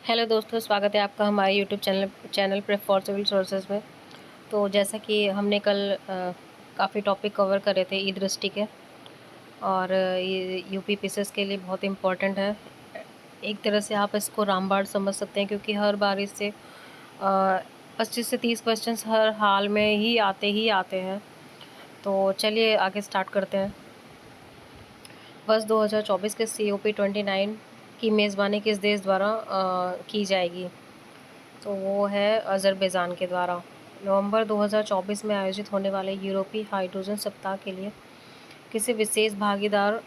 Hello दोस्तों, स्वागत है आपका हमारे YouTube channel prep for civil services में। तो जैसा कि हमने कल काफ़ी टॉपिक कवर करे थे ई दृष्टि के, और ये यूपी पीसीएस के लिए बहुत इम्पोर्टेंट है। एक तरह से आप इसको रामबाण समझ सकते हैं, क्योंकि हर बार इससे 25 से 30 क्वेश्चंस हर हाल में ही आते हैं। तो चलिए आगे स्टार्ट करते हैं। वर्ष 2024 के COP 29 की मेज़बानी किस देश द्वारा की जाएगी? तो वो है अज़रबैजान के द्वारा। नवंबर 2024 में आयोजित होने वाले यूरोपीय हाइड्रोजन सप्ताह के लिए किसी विशेष भागीदार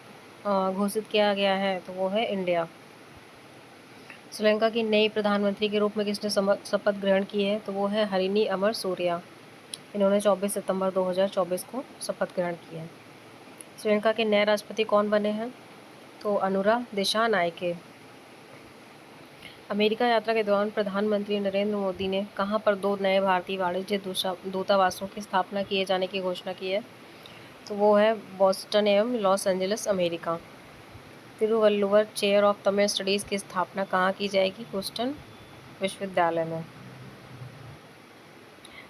घोषित किया गया है? तो वो है इंडिया। श्रीलंका की नई प्रधानमंत्री के रूप में किसने शपथ ग्रहण की है? तो वो है हरिनी अमर सूर्या। इन्होंने 24 सितंबर 2024 को शपथ ग्रहण की है। श्रीलंका के नए राष्ट्रपति कौन बने हैं? तो अनुरा दिशानायके। अमेरिका यात्रा के दौरान प्रधानमंत्री नरेंद्र मोदी ने कहां पर 2 नए भारतीय वाणिज्य दूतावासों की स्थापना किए जाने की घोषणा की है? तो वो है बोस्टन एवं Los Angeles, America. Thiruvalluvar chair of Tamil studies की स्थापना कहाँ की जाएगी? ह्यूस्टन विश्वविद्यालय में।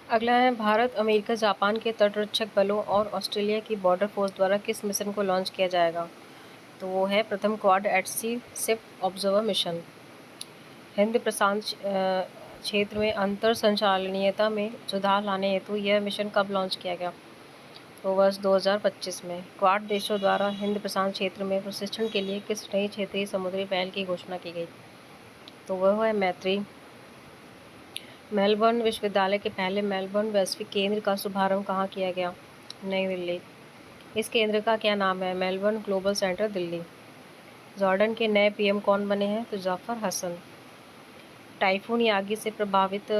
अगला है, भारत, अमेरिका, जापान के तटरक्षक बलों और ऑस्ट्रेलिया की बॉर्डर फोर्स द्वारा किस मिशन को लॉन्च किया जाएगा? तो वो है प्रथम क्वाड एट सी शिप ऑब्जर्वर मिशन। हिंद प्रशांत क्षेत्र में अंतर संचालनीयता में सुधार लाने हेतु यह मिशन कब लॉन्च किया गया? तो वर्ष 2025 में। क्वाड देशों द्वारा हिंद प्रशांत क्षेत्र में प्रशिक्षण के लिए किस नई क्षेत्रीय समुद्री पहल की घोषणा की गई? तो वह है मैत्री। मेलबर्न विश्वविद्यालय के पहले मेलबर्न वैश्विक केंद्र का शुभारंभ कहाँ किया गया? नई दिल्ली। इस केंद्र का क्या नाम है? Melbourne global centre, Delhi. Jordan के नए पीएम कौन बने हैं? तो जाफर हसन। टाइफून यागी से प्रभावित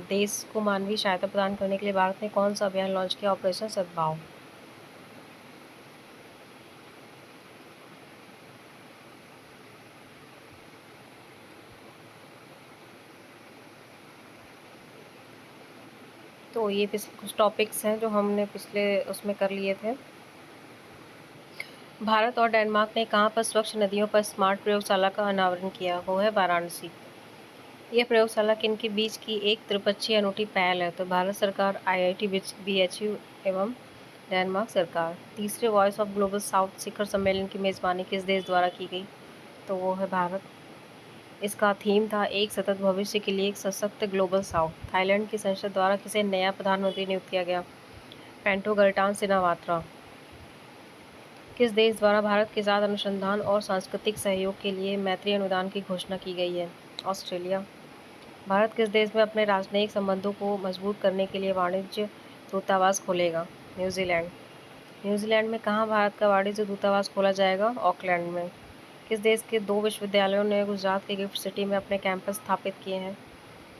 देश को मानवीय सहायता प्रदान करने के लिए भारत ने कौन सा अभियान लॉन्च किया? ऑपरेशन सद्भाव। तो ये कुछ टॉपिक्स हैं जो हमने पिछले उसमें कर लिए थे। भारत और डेनमार्क ने कहाँ पर स्वच्छ नदियों पर स्मार्ट प्रयोगशाला का अनावरण किया? वो है वाराणसी। यह प्रयोगशाला किनके बीच की एक त्रिपक्षीय अनूठी पहल है? तो भारत सरकार, IIT BHU एवं डेनमार्क सरकार। तीसरे वॉइस ऑफ ग्लोबल साउथ शिखर सम्मेलन की मेज़बानी किस देश द्वारा की गई? तो वो है भारत। इसका थीम था एक सतत भविष्य के लिए एक सशक्त ग्लोबल साउथ। थाईलैंड की संसद द्वारा किसे नया प्रधानमंत्री नियुक्त किया गया? पेंटोगर्टान सिनावात्रा। किस देश द्वारा भारत के साथ अनुसंधान और सांस्कृतिक सहयोग के लिए मैत्री अनुदान की घोषणा की गई है? ऑस्ट्रेलिया। भारत किस देश में अपने राजनयिक संबंधों को मजबूत करने के लिए वाणिज्य दूतावास खोलेगा? न्यूजीलैंड। न्यूजीलैंड में कहाँ भारत का वाणिज्य दूतावास खोला जाएगा? ऑकलैंड में। किस देश के 2 विश्वविद्यालयों ने गुजरात के गिफ्ट सिटी में अपने कैंपस स्थापित किए हैं?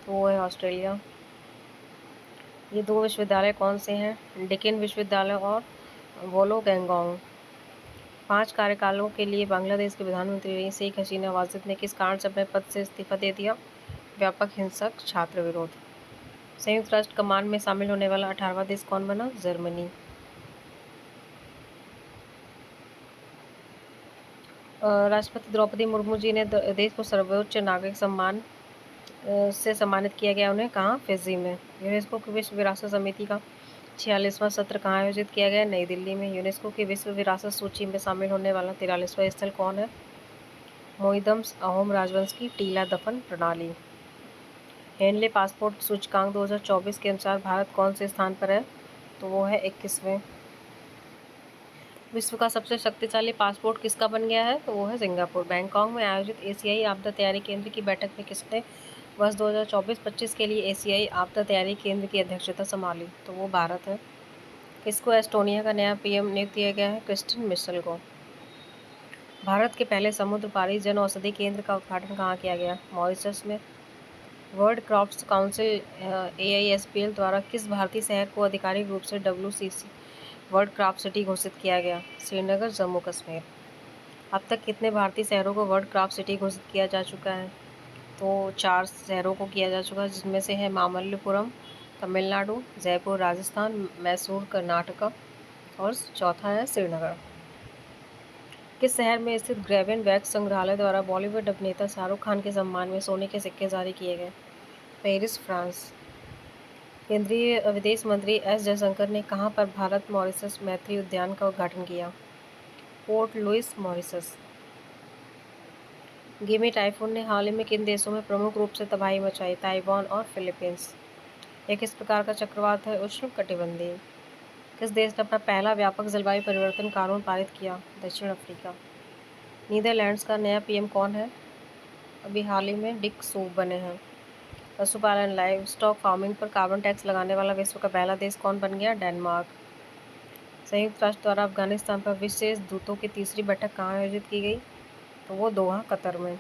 तो वो है ऑस्ट्रेलिया। ये 2 विश्वविद्यालय कौन से हैं? डेक्कन विश्वविद्यालय और वोलोगैंगॉन्ग। 5 कार्यकालों के लिए बांग्लादेश के प्रधानमंत्री रही शेख हसीना वाजिद ने किस कारण से अपने पद से इस्तीफा दे दिया? व्यापक हिंसक छात्र विरोध। संयुक्त राष्ट्र कमान में शामिल होने वाला 18वां देश कौन बना? जर्मनी। राष्ट्रपति द्रौपदी मुर्मू जी ने देश को सर्वोच्च नागरिक सम्मान से सम्मानित किया गया। उन्हें कहाँ? फिजी में। यूनेस्को की विश्व विरासत समिति का 46वां सत्र कहाँ आयोजित किया गया? नई दिल्ली में। यूनेस्को की विश्व विरासत सूची में शामिल होने वाला 43वां स्थल कौन है? मोइदम्स अहोम राजवंश की टीला दफन प्रणाली। हेनले पासपोर्ट सूचकांक 2024 के अनुसार भारत कौन से स्थान पर है? तो वो है 21वें। विश्व का सबसे शक्तिशाली पासपोर्ट किसका बन गया है? तो वो है सिंगापुर। बैंकॉक में आयोजित एशियाई आपदा तैयारी केंद्र की बैठक में किसने वर्ष 2024-25 के लिए एशियाई आपदा तैयारी केंद्र की अध्यक्षता संभाली? तो वो भारत है। किसको एस्टोनिया का नया पीएम नियुक्त किया गया है? क्रिस्टिन मिशेल को। भारत के पहले समुद्र पारी जन औषधि केंद्र का उद्घाटन कहाँ किया गया? मॉरिशस में। वर्ल्ड क्रॉफ्ट्स काउंसिल AISPL द्वारा किस भारतीय शहर को आधिकारिक रूप से WCC वर्ल्ड क्राफ्ट सिटी घोषित किया गया? श्रीनगर, जम्मू कश्मीर। अब तक कितने भारतीय शहरों को वर्ल्ड क्राफ्ट सिटी घोषित किया जा चुका है? तो 4 शहरों को किया जा चुका है, जिसमें से है मामल्लपुरम तमिलनाडु, जयपुर राजस्थान, मैसूर कर्नाटका और चौथा है श्रीनगर। किस शहर में स्थित ग्रेवन वैक्स संग्रहालय द्वारा बॉलीवुड अभिनेता शाहरुख खान के सम्मान में सोने के सिक्के जारी किए गए? Paris, France. केंद्रीय विदेश मंत्री एस जयशंकर ने कहां पर भारत मॉरिशस मैत्री उद्यान का उद्घाटन किया? Port Louis, Mauritius. Gaemi typhoon ने हाल ही में किन देशों में प्रमुख रूप से तबाही मचाई? ताइवान और फिलीपींस। यह किस प्रकार का चक्रवात है? उष्णकटिबंधीय। किस देश ने अपना पहला व्यापक जलवायु परिवर्तन कानून पारित किया? दक्षिण अफ्रीका। नीदरलैंड्स का नया पीएम कौन है? अभी हाल ही में डिक सूब बने हैं। पशुपालन, लाइव स्टॉक फार्मिंग पर कार्बन टैक्स लगाने वाला विश्व का पहला देश कौन बन गया? डेनमार्क। संयुक्त राष्ट्र द्वारा अफगानिस्तान पर विशेष दूतों की तीसरी बैठक कहाँ आयोजित की गई? तो वो दोहा, कतर में।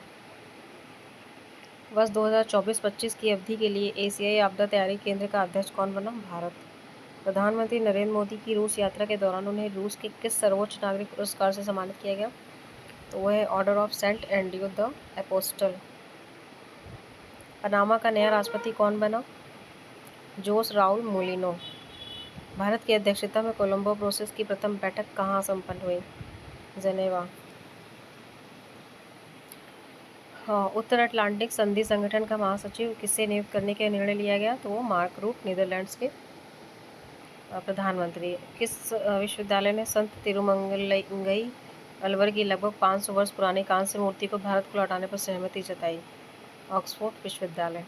वर्ष 2024-25 की अवधि के लिए एशियाई आपदा तैयारी केंद्र का अध्यक्ष कौन बना? भारत। प्रधानमंत्री नरेंद्र मोदी की रूस यात्रा के दौरान उन्हें रूस के किस सर्वोच्च नागरिक पुरस्कार से सम्मानित किया गया? तो वह है order of Saint Andrew the Apostle. Panama का नया राष्ट्रपति कौन बना? जोस राउल मोलिनो। भारत की अध्यक्षता में कोलंबो प्रोसेस की प्रथम बैठक कहाँ संपन्न हुई? जेनेवा। उत्तर अटलांटिक संधि संगठन का महासचिव किसे नियुक्त करने का निर्णय लिया गया? तो वो मार्क रूट, नीदरलैंड्स के प्रधानमंत्री। किस विश्वविद्यालय ने संत तिरुमंगई अलवर की लगभग 500 वर्ष पुरानी कांस्य मूर्ति को भारत को लौटाने पर सहमति जताई? ऑक्सफोर्ड विश्वविद्यालय।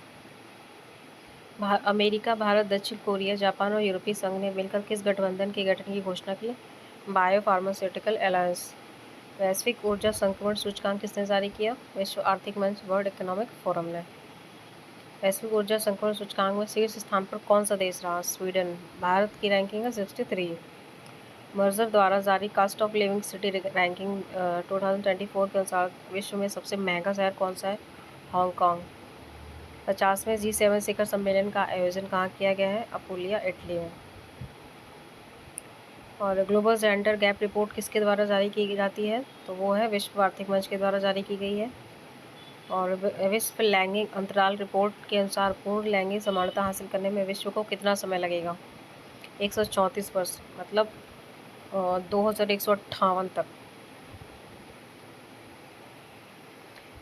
अमेरिका, भारत, दक्षिण कोरिया, जापान और यूरोपीय संघ ने मिलकर किस गठबंधन के गठन की घोषणा की? Bio pharmaceutical alliance. वैश्विक ऊर्जा संक्रमण सूचकांक किसने जारी किया? विश्व आर्थिक मंच, वर्ल्ड इकोनॉमिक फोरम ने। वैश्विक ऊर्जा संक्रमण सूचकांक में शीर्ष स्थान पर कौन सा देश रहा? स्वीडन। भारत की रैंकिंग है 63। मर्जर द्वारा जारी cost of living city ranking 2024 के अनुसार विश्व में सबसे महंगा शहर कौन सा है? हांगकांग। 50वें G7 शिखर सम्मेलन का आयोजन कहाँ किया गया है? अपुलिया, इटली में। और ग्लोबल जेंडर गैप रिपोर्ट किसके द्वारा जारी की जाती है? तो वो है विश्व आर्थिक मंच के द्वारा जारी की गई है। और विश्व लैंगिक अंतराल रिपोर्ट के अनुसार पूर्ण लैंगिक समानता हासिल करने में विश्व को कितना समय लगेगा? 134 वर्ष, मतलब 2158 तक।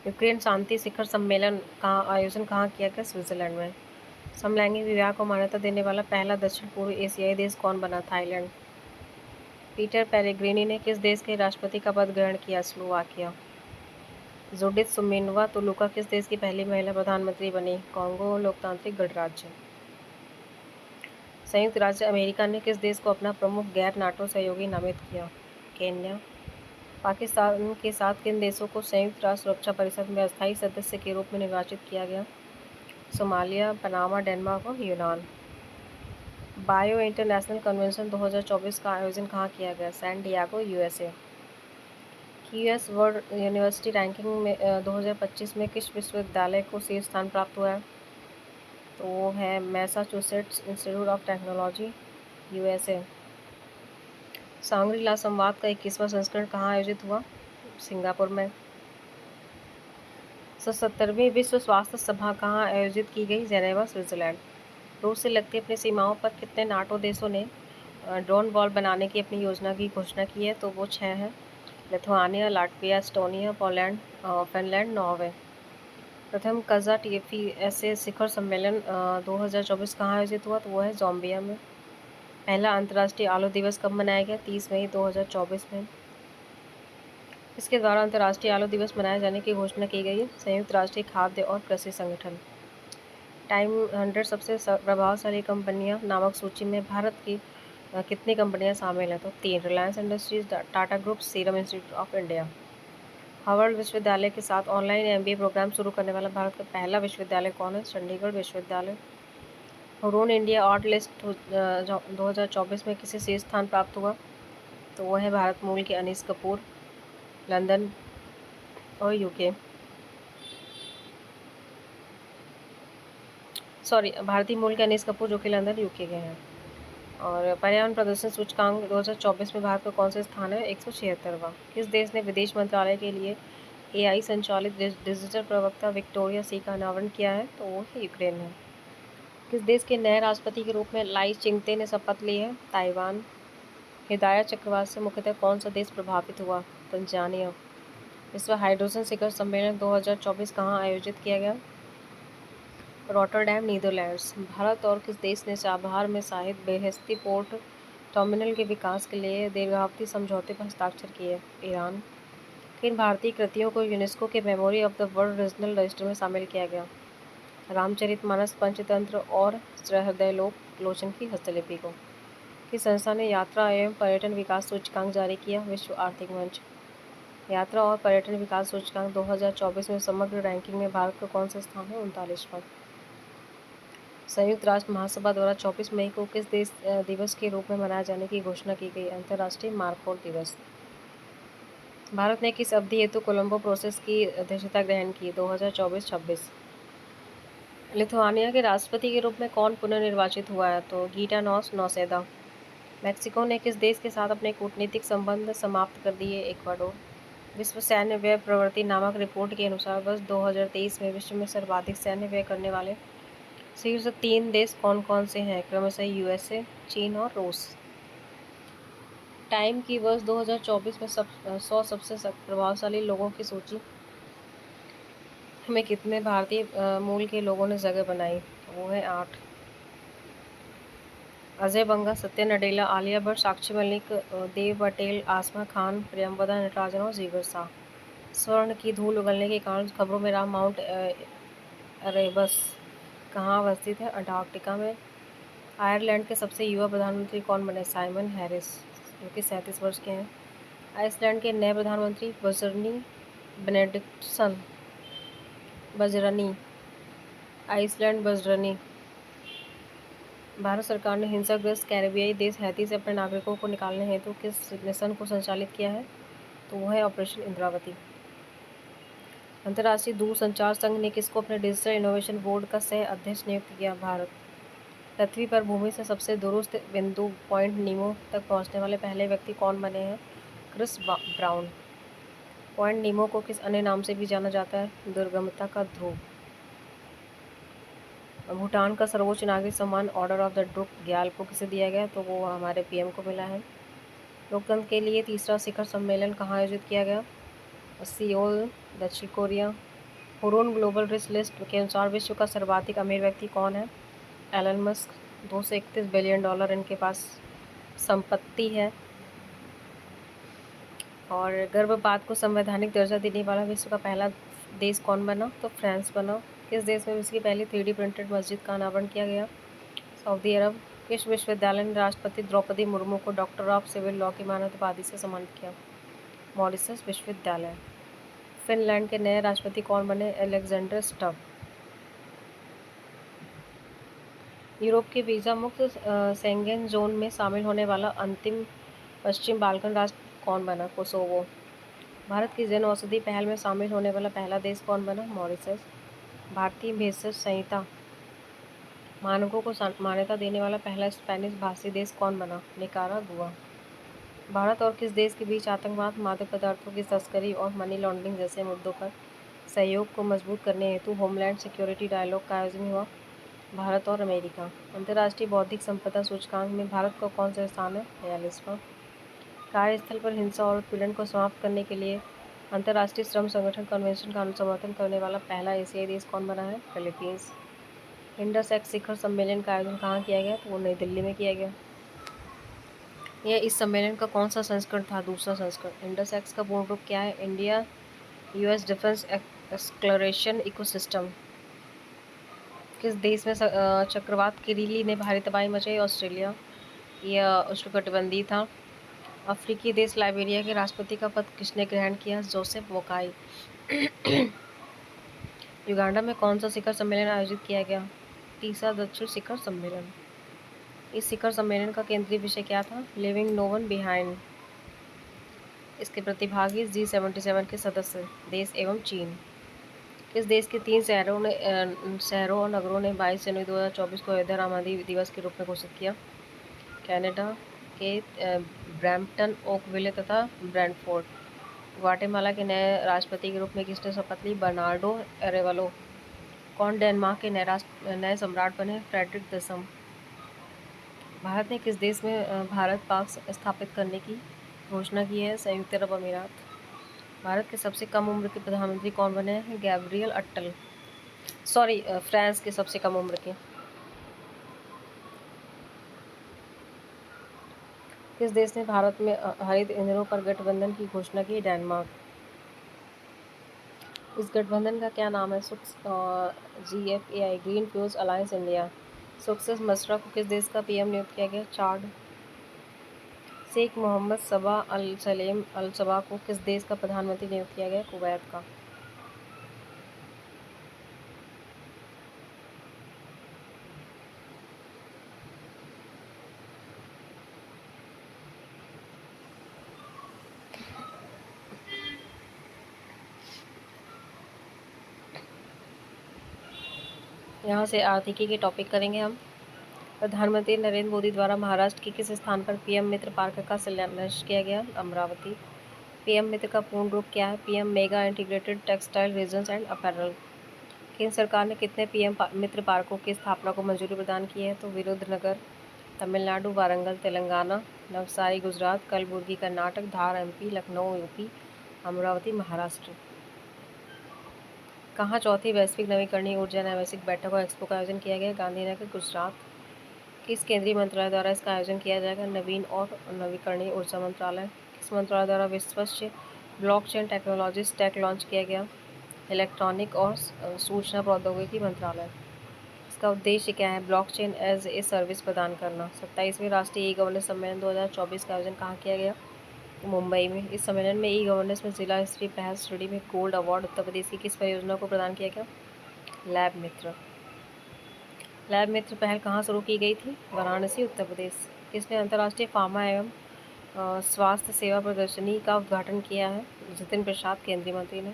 यूक्रेन शांति शिखर सम्मेलन का आयोजन कहाँ किया गया? स्विट्जरलैंड में। समलैंगिक विवाह को मान्यता देने वाला पहला दक्षिण पूर्व एशियाई देश कौन बना? थाईलैंड। पीटर पेरेग्रिनी ने किस देश के राष्ट्रपति का पद ग्रहण किया? स्लोवाकिया। जुडिथ सुमिनोवा तुलुका किस देश की पहली महिला प्रधानमंत्री बनी? कॉन्गो लोकतांत्रिक गणराज्य। संयुक्त राज्य अमेरिका ने किस देश को अपना प्रमुख गैर नाटो सहयोगी नामित किया? केन्या। पाकिस्तान के साथ किन देशों को संयुक्त राष्ट्र सुरक्षा परिषद में अस्थायी सदस्य के रूप में निर्वाचित किया गया? सोमालिया, पनामा, डेनमार्क और यूनान। बायो इंटरनेशनल कन्वेंशन 2024 का आयोजन कहाँ किया गया? San Diego, USA। QS world university ranking में 2025 में किस विश्वविद्यालय को शीर्ष स्थान प्राप्त हुआ है? तो वो है Massachusetts institute of technology, USA। सांग्री ला संवाद का 21वां संस्करण कहाँ आयोजित हुआ? सिंगापुर में। 77वीं विश्व स्वास्थ्य सभा कहाँ आयोजित की गई? Geneva, Switzerland. रूस से लगती अपनी सीमाओं पर कितने नाटो देशों ने ड्रोन वॉल बनाने की अपनी योजना की घोषणा की है? तो वो 6 हैं। Lithuania, Latvia, Estonia, Poland, Finland, Norway. प्रथम कज़ा TFESA शिखर सम्मेलन 2024 कहाँ आयोजित हुआ? तो वो है ज़ाम्बिया में। पहला अंतर्राष्ट्रीय आलू दिवस कब मनाया गया? 30 मई 2024 में। इसके द्वारा अंतर्राष्ट्रीय आलू दिवस मनाए जाने की घोषणा की गई? संयुक्त राष्ट्रीय खाद्य और कृषि संगठन। टाइम 100 सबसे प्रभावशाली कंपनियां नामक सूची में भारत की कितनी कंपनियां शामिल हैं? तो 3। Reliance industries, Tata group, serum institute of India. Harvard विश्वविद्यालय के साथ ऑनलाइन MBA प्रोग्राम शुरू करने वाला भारत का पहला विश्वविद्यालय कौन है? चंडीगढ़ विश्वविद्यालय। हुरून इंडिया आर्ट लिस्ट 2024 में किसे शीर्ष स्थान प्राप्त हुआ? तो वह है भारत मूल के अनीस कपूर, लंदन और UK। भारतीय मूल के अनीस कपूर जो कि लंदन UK के हैं। और पर्यावरण प्रदूषण सूचकांक 2024 में भारत का कौन सा स्थान है? 176वां। किस देश ने विदेश मंत्रालय के लिए AI संचालित डिजिटल प्रवक्ता विक्टोरिया सी का अनावरण किया है? तो वो है यूक्रेन है। किस देश के नए राष्ट्रपति के रूप में लाई चिंगते ने शपथ ली है? ताइवान। हिदायत चक्रवात से मुख्यतः कौन सा देश प्रभावित हुआ? तंजानिया। विश्व हाइड्रोजन शिखर सम्मेलन 2024 कहाँ आयोजित किया गया? Rotterdam, Netherlands. भारत और किस देश ने चाबहार में शाहिद बेहेश्ती पोर्ट टर्मिनल के विकास के लिए दीर्घावधि समझौते पर हस्ताक्षर किए? ईरान। किन भारतीय कृतियों को यूनेस्को के memory of the world regional register में शामिल किया गया? रामचरितमानस, पंचतंत्र और सहृदयलोक लोचन की हस्तलिपि को? किस संस्था ने यात्रा एवं पर्यटन विकास सूचकांक जारी किया? विश्व आर्थिक मंच। यात्रा और पर्यटन विकास सूचकांक 2024 में समग्र रैंकिंग में भारत का कौन सा स्थान है? 39वां। संयुक्त राष्ट्र महासभा द्वारा 24 मई को किस देश दिवस के रूप में मनाए जाने की घोषणा की गई? अंतर्राष्ट्रीय मार्कोट दिवस। भारत ने किस अवधि हेतु कोलंबो प्रोसेस की अध्यक्षता ग्रहण की? 2024-26। लिथुआनिया के राष्ट्रपति के रूप में कौन पुनर्निर्वाचित हुआ है? तो गीटानॉस नौसेदा। मैक्सिको ने किस देश के साथ अपने कूटनीतिक संबंध समाप्त कर दिए? इक्वाडोर। विश्व सैन्य व्यय प्रवृत्ति नामक रिपोर्ट के अनुसार वर्ष 2023 में विश्व में सर्वाधिक सैन्य व्यय करने वाले शीर्ष 3 देश कौन कौन से हैं? क्रमशः यूएसए, चीन और रूस। टाइम की वर्ष 2024 में 100 सबसे प्रभावशाली लोगों की सूची में कितने भारतीय मूल के लोगों ने जगह बनाई? वो है 8। अजय बंगा, सत्या नडेला, आलिया भट्ट, साक्षी मलिक, देव पटेल, आसमा खान, प्रियंवदा नटराजन और जीगर शाह। स्वर्ण की धूल उगलने के कारण खबरों में रहा माउंट एरेबस कहाँ अवस्थित है? अंटार्कटिका में। आयरलैंड के सबसे युवा प्रधानमंत्री कौन बने? साइमन हैरिस, जो कि 37 वर्ष के हैं। आइसलैंड के नए प्रधानमंत्री Bjarni Benediktsson. Bjarni, Iceland Bjarni. भारत सरकार ने हिंसाग्रस्त कैरिबियाई देश हैती से अपने नागरिकों को निकालने हेतु किस मिशन को संचालित किया है? तो वो है ऑपरेशन इंद्रावती। अंतर्राष्ट्रीय दूरसंचार संघ ने किसको अपने डिजिटल इनोवेशन बोर्ड का सह अध्यक्ष नियुक्त किया? भारत। पृथ्वी पर भूमि से सबसे दूरस्थ बिंदु पॉइंट नीमो तक पहुंचने वाले पहले व्यक्ति कौन बने हैं? Chris brown. पॉइंट नीमो को किस अन्य नाम से भी जाना जाता है? दुर्गमता का ध्रुव। भूटान का सर्वोच्च नागरिक सम्मान order of the Druk Gyal को किसे दिया गया? तो वो हमारे पीएम को मिला है। लोकतंत्र के लिए तीसरा शिखर सम्मेलन कहाँ आयोजित किया गया? सियोल, दक्षिण Korea. Hurun global rich list के अनुसार विश्व का सर्वाधिक अमीर व्यक्ति कौन है? Elon Musk. 231 बिलियन डॉलर इनके पास संपत्ति है। और गर्भपात को संवैधानिक दर्जा देने वाला विश्व का पहला देश कौन बना? तो फ्रांस बना। किस देश में विश्व की पहली 3D प्रिंटेड मस्जिद का अनावरण किया गया? सऊदी अरब। किस विश्वविद्यालय ने राष्ट्रपति द्रौपदी मुर्मू को डॉक्टर ऑफ सिविल लॉ की मानद उपाधि से सम्मानित किया? मॉरिशस विश्वविद्यालय। फिनलैंड के नए राष्ट्रपति कौन बने? Alexander Stubb. यूरोप के वीज़ा मुक्त शेंगेन जोन में शामिल होने वाला अंतिम पश्चिम बाल्कन राष्ट्र कौन बना? कोसोवो। भारत की जन औषधि पहल में शामिल होने वाला पहला देश कौन बना? मॉरिशस। भारतीय भेषज संहिता मानकों को मान्यता देने वाला पहला स्पेनिश भाषी देश कौन बना? निकारागुआ। भारत और किस देश के बीच आतंकवाद, मादक पदार्थों की तस्करी और मनी लॉन्ड्रिंग जैसे मुद्दों पर सहयोग को मजबूत करने हेतु होमलैंड सिक्योरिटी डायलॉग का आयोजन हुआ? भारत और अमेरिका। अंतर्राष्ट्रीय बौद्धिक संपदा सूचकांक में भारत का कौन सा स्थान है? 42वां। कार्यस्थल पर हिंसा और उत्पीड़न को समाप्त करने के लिए अंतर्राष्ट्रीय श्रम संगठन कन्वेंशन का समर्थन करने वाला पहला एशियाई देश कौन बना है? फिलीपींस। इंडस एक्स शिखर सम्मेलन का आयोजन कहाँ किया गया? तो वो नई दिल्ली में किया गया। यह इस सम्मेलन का कौन सा संस्करण था? दूसरा संस्करण। इंडस एक्स का पूर्ण रूप क्या है? India US defence exploration ecosystem. किस देश में चक्रवात किरीली ने भारी तबाही मचाई? ऑस्ट्रेलिया। यह उष्णकटिबंधीय था। अफ्रीकी देश लाइबेरिया के राष्ट्रपति का पद किसने ग्रहण किया? जोसेफ बोकाई। युगांडा में कौन सा शिखर सम्मेलन आयोजित किया गया? तीसरा दक्षिण शिखर सम्मेलन। इस शिखर सम्मेलन का केंद्रीय विषय क्या था? Living no one behind. इसके प्रतिभागी G77 के सदस्य देश एवं चीन। किस देश के 3 शहरों और नगरों ने 22 जनवरी 2024 को अयोध्या राम मंदिर दिवस के रूप में घोषित किया? कनाडा के ब्रैम्पटन, ओकविले तथा ब्रैंडफोर्ड। ग्वाटेमाला के नए राष्ट्रपति के रूप में किसने शपथ ली? बर्नार्डो एरेवालो। कौन डेनमार्क के नए सम्राट बने? फ्रेडरिक 10। भारत ने किस देश में भारत पाक स्थापित करने की घोषणा की है? संयुक्त अरब अमीरात। भारत के सबसे कम उम्र के प्रधानमंत्री कौन बने हैं? गैब्रियल अट्टल। सॉरी, फ्रांस के सबसे कम उम्र के। किस देश ने भारत में हरित ईंधनों पर गठबंधन की घोषणा की? डेनमार्क। इस गठबंधन का क्या नाम है? GFAI, green fuels alliance India. Success मसरा को किस देश का पीएम नियुक्त किया गया? चाड। शेख मोहम्मद सबा अल सलेम अल सबा को किस देश का प्रधानमंत्री नियुक्त किया गया? कुवैत का। यहाँ से आर्थिकी के टॉपिक करेंगे हम। प्रधानमंत्री नरेंद्र मोदी द्वारा महाराष्ट्र के किस स्थान पर पीएम मित्र पार्क का शिलान्यास किया गया? अमरावती। पीएम मित्र का पूर्ण रूप क्या है? PM mega integrated textile regions and apparel. केंद्र सरकार ने कितने पीएम मित्र पार्कों की स्थापना को मंजूरी प्रदान की है? तो विरुद्धनगर तमिलनाडु, वारंगल तेलंगाना, नवसारी गुजरात, कलबुर्गी कर्नाटक, धार MP, लखनऊ UP, अमरावती महाराष्ट्र। कहाँ चौथी वैश्विक नवीकरणीय ऊर्जा अनावश्यक बैठक और एक्सपो का आयोजन किया गया? गांधीनगर गुजरात। किस केंद्रीय मंत्रालय द्वारा इसका आयोजन किया जाएगा? नवीन और नवीकरणीय ऊर्जा मंत्रालय। किस मंत्रालय द्वारा विश्वस्य ब्लॉकचेन टेक्नोलॉजीज टेक लॉन्च किया गया? इलेक्ट्रॉनिक और सूचना प्रौद्योगिकी मंत्रालय। इसका उद्देश्य क्या है? ब्लॉकचेन एज ए सर्विस प्रदान करना। 27वें राष्ट्रीय ई गवर्नेंस सम्मेलन 2024 का आयोजन कहाँ किया गया? मुंबई में। इस सम्मेलन में ई गवर्नेंस में जिला स्तरीय पहल श्रेणी में गोल्ड अवार्ड उत्तर प्रदेश की किस परियोजना को प्रदान किया गया? लैब मित्र। लैब मित्र पहल कहाँ शुरू की गई थी? वाराणसी, उत्तर प्रदेश। किसने अंतर्राष्ट्रीय फार्मा एवं स्वास्थ्य सेवा प्रदर्शनी का उद्घाटन किया है? जितिन प्रसाद, केंद्रीय मंत्री ने।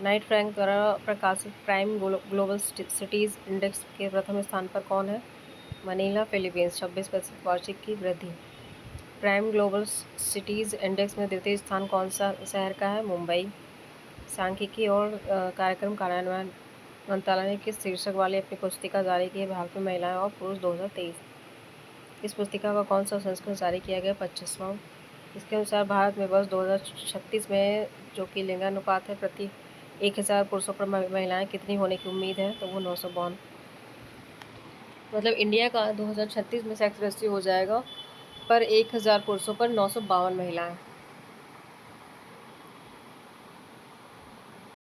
नाइट फ्रैंक द्वारा प्रकाशित प्राइम ग्लोबल सिटीज़ इंडेक्स के प्रथम स्थान पर कौन है? Manila, Philippines. 26% वार्षिक की वृद्धि। प्राइम ग्लोबल सिटीज़ इंडेक्स में द्वितीय स्थान कौन सा शहर का है? मुंबई। सांख्यिकी और कार्यक्रम कार्यान्वयन मंत्रालय ने किस शीर्षक वाली अपनी पुस्तिका जारी की है? भारत में महिलाएं और पुरुष 2023। इस पुस्तिका का कौन सा संस्करण जारी किया गया? 25वां। इसके अनुसार भारत में वर्ष 2036 में जो कि लिंगानुपात है प्रति 1000 पुरुषों पर महिलाएं कितनी होने की उम्मीद है? तो वो 952। मतलब इंडिया का 2036 में सेक्स रेशियो हो जाएगा पर 1000 पुरुषों पर 952 महिलाएं।